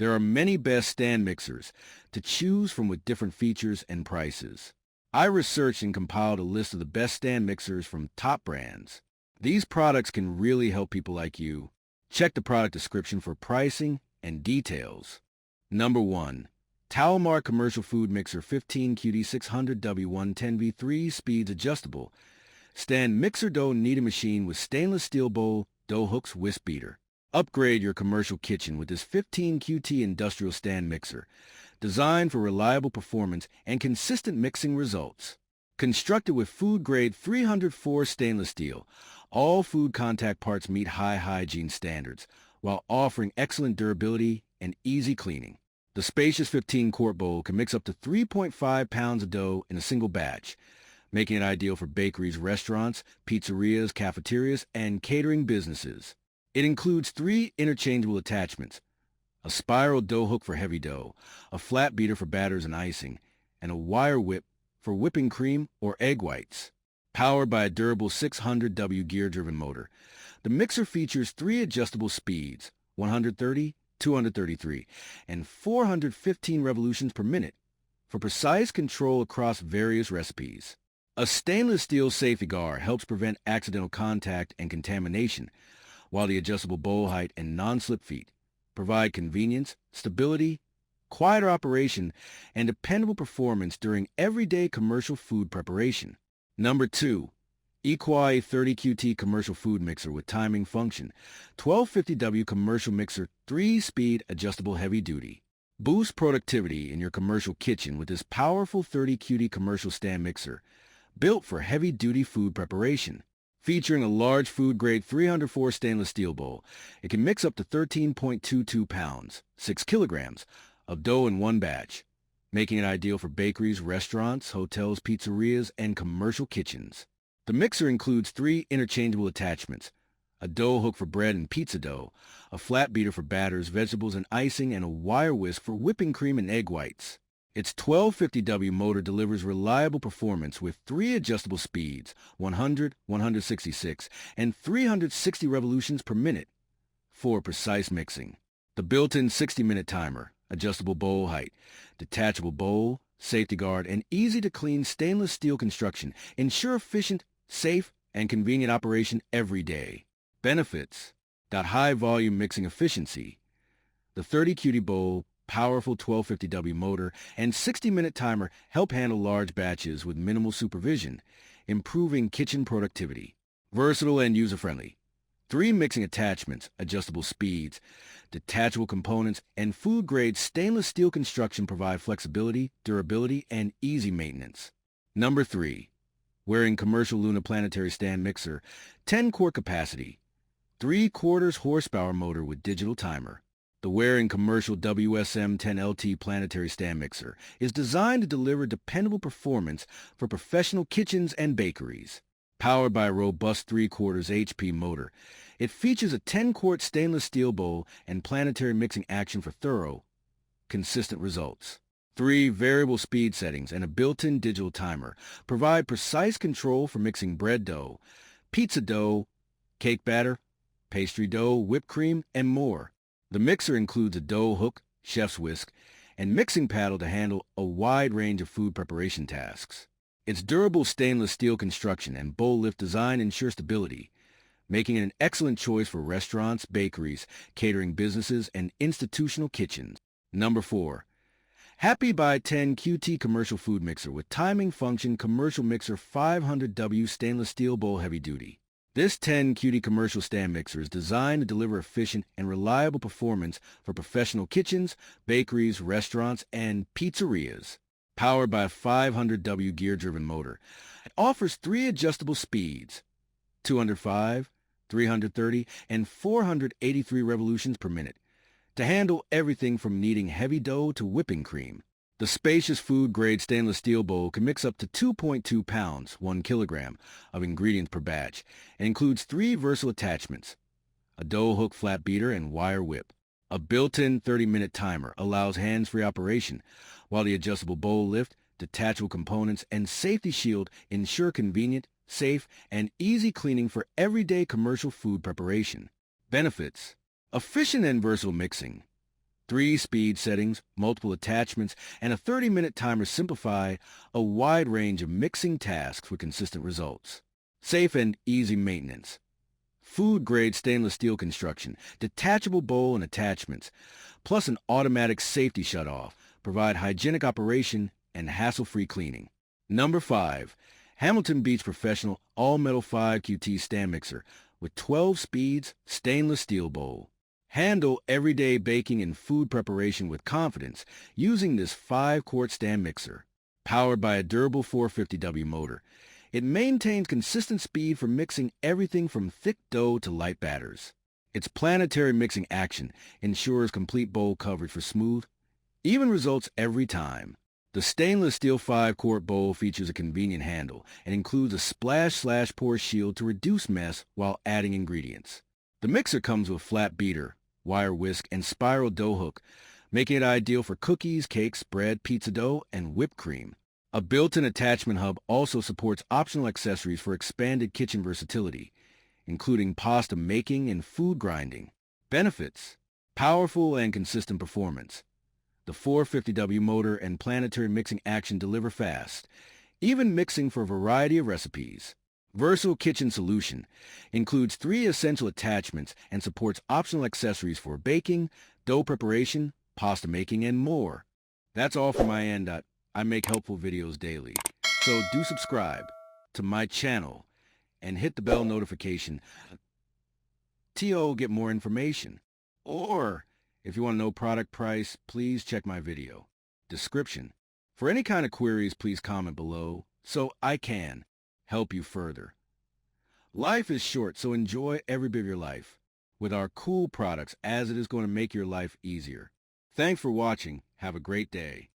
There are many best stand mixers to choose from with different features and prices. I researched and compiled a list of the best stand mixers from top brands. These products can really help people like you. Check the product description for pricing and details. Number 1. Talmar Commercial Food Mixer 15QD600W110V3 Speeds Adjustable. Stand mixer dough kneading machine with stainless steel bowl, dough hooks, whisk beater. Upgrade your commercial kitchen with this 15QT industrial stand mixer, designed for reliable performance and consistent mixing results. Constructed with food-grade 304 stainless steel, all food contact parts meet high hygiene standards while offering excellent durability and easy cleaning. The spacious 15-quart bowl can mix up to 3.5 pounds of dough in a single batch, making it ideal for bakeries, restaurants, pizzerias, cafeterias, and catering businesses. It includes 3 interchangeable attachments: a spiral dough hook for heavy dough, a flat beater for batters and icing, and a wire whip for whipping cream or egg whites. Powered by a durable 600W gear-driven motor, the mixer features 3 adjustable speeds, 130, 233, and 415 revolutions per minute, for precise control across various recipes. A stainless steel safety guard helps prevent accidental contact and contamination, while the adjustable bowl height and non-slip feet provide convenience, stability, quieter operation, and dependable performance during everyday commercial food preparation. Number 2. Equai 30QT Commercial Food Mixer with Timing Function 1250W Commercial Mixer 3-Speed Adjustable Heavy Duty. Boost productivity in your commercial kitchen with this powerful 30QT commercial stand mixer, built for heavy-duty food preparation. Featuring a large food-grade 304 stainless steel bowl, it can mix up to 13.22 pounds, 6 kilograms, of dough in one batch, making it ideal for bakeries, restaurants, hotels, pizzerias, and commercial kitchens. The mixer includes 3 interchangeable attachments: a dough hook for bread and pizza dough, a flat beater for batters, vegetables, and icing, and a wire whisk for whipping cream and egg whites. Its 1250W motor delivers reliable performance with 3 adjustable speeds, 100, 166, and 360 revolutions per minute for precise mixing. The built-in 60-minute timer, adjustable bowl height, detachable bowl, safety guard, and easy-to-clean stainless steel construction ensure efficient, safe, and convenient operation every day. Benefits: high-volume mixing efficiency. The 30QT bowl, powerful 1250W motor, and 60-minute timer help handle large batches with minimal supervision, improving kitchen productivity. Versatile and user-friendly. 3 mixing attachments, adjustable speeds, detachable components, and food-grade stainless steel construction provide flexibility, durability, and easy maintenance. Number 3. Waring Commercial Luna Planetary Stand Mixer, 10-quart capacity, 3/4 horsepower motor with digital timer. The Waring Commercial WSM10LT Planetary Stand Mixer is designed to deliver dependable performance for professional kitchens and bakeries. Powered by a robust 3/4 HP motor, it features a 10-quart stainless steel bowl and planetary mixing action for thorough, consistent results. 3 variable speed settings and a built-in digital timer provide precise control for mixing bread dough, pizza dough, cake batter, pastry dough, whipped cream, and more. The mixer includes a dough hook, chef's whisk, and mixing paddle to handle a wide range of food preparation tasks. Its durable stainless steel construction and bowl lift design ensure stability, making it an excellent choice for restaurants, bakeries, catering businesses, and institutional kitchens. Number 4. Happy Buy 10 QT Commercial Food Mixer with Timing Function Commercial Mixer 500W Stainless Steel Bowl Heavy Duty. This 10 QT commercial stand mixer is designed to deliver efficient and reliable performance for professional kitchens, bakeries, restaurants, and pizzerias. Powered by a 500W gear-driven motor, it offers 3 adjustable speeds, 205, 330, and 483 revolutions per minute, to handle everything from kneading heavy dough to whipping cream. The spacious food-grade stainless steel bowl can mix up to 2.2 pounds, 1 kilogram, of ingredients per batch, and includes 3 versatile attachments: a dough hook flat beater and wire whip. A built-in 30-minute timer allows hands-free operation, while the adjustable bowl lift, detachable components, and safety shield ensure convenient, safe, and easy cleaning for everyday commercial food preparation. Benefits: efficient and versatile mixing, 3 speed settings, multiple attachments, and a 30-minute timer simplify a wide range of mixing tasks with consistent results. Safe and easy maintenance. Food-grade stainless steel construction, detachable bowl and attachments, plus an automatic safety shutoff provide hygienic operation and hassle-free cleaning. Number 5. Hamilton Beach Professional All-Metal 5QT Stand Mixer with 12 speeds, stainless steel bowl. Handle everyday baking and food preparation with confidence using this 5-quart stand mixer. Powered by a durable 450W motor, it maintains consistent speed for mixing everything from thick dough to light batters. Its planetary mixing action ensures complete bowl coverage for smooth, even results every time. The stainless steel 5-quart bowl features a convenient handle and includes a splash/pour shield to reduce mess while adding ingredients. The mixer comes with flat beater, wire whisk, and spiral dough hook, making it ideal for cookies, cakes, bread, pizza dough, and whipped cream. A built-in attachment hub also supports optional accessories for expanded kitchen versatility, including pasta making and food grinding. Benefits: powerful and consistent performance. The 450W motor and planetary mixing action deliver fast, even mixing for a variety of recipes. Versatile kitchen solution includes 3 essential attachments and supports optional accessories for baking, dough preparation, pasta making, and more. That's all from my end. I make helpful videos daily, so do subscribe to my channel and hit the bell notification to get more information. Or if you want to know product price, please check my video description. For any kind of queries, please comment below so I can help you further. Life is short, so enjoy every bit of your life with our cool products, as it is going to make your life easier. Thanks for watching. Have a great day.